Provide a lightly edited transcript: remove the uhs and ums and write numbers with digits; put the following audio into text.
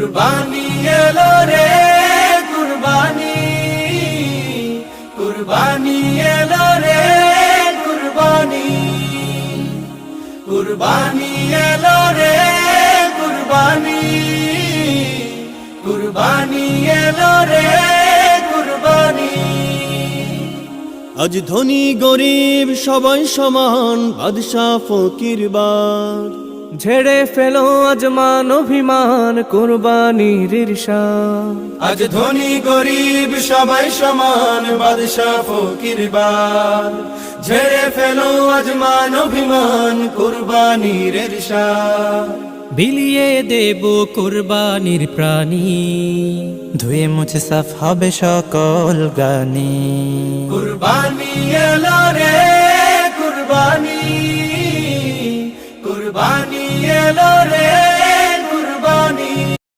কুরবানি এলো রে কুরবানি, কুরবানি এলো রে কুরবানি, কুরবানি এলো রে কুরবানি, কুরবানি এলো রে কুরবানি। আজ ধনী গরিব সবাই সমান, বাদশা ফকির বার ঝেড়ে ফেলো আজ মান অভিমান, কুরবানির ঈর্ষা। আজ ধনী গরিব সবাই সমান, বাদশা ফকির বার ঝেড়ে ফেলো আজ মান অভিমান, কুরবানির ঈর্ষা। বিলিয়ে দেব কুরবানির প্রাণী, ধুয়ে মুছে সাফ হবে সকল গানি। কুরবানি এলো রে কুরবানি, কুরবানি এলো রে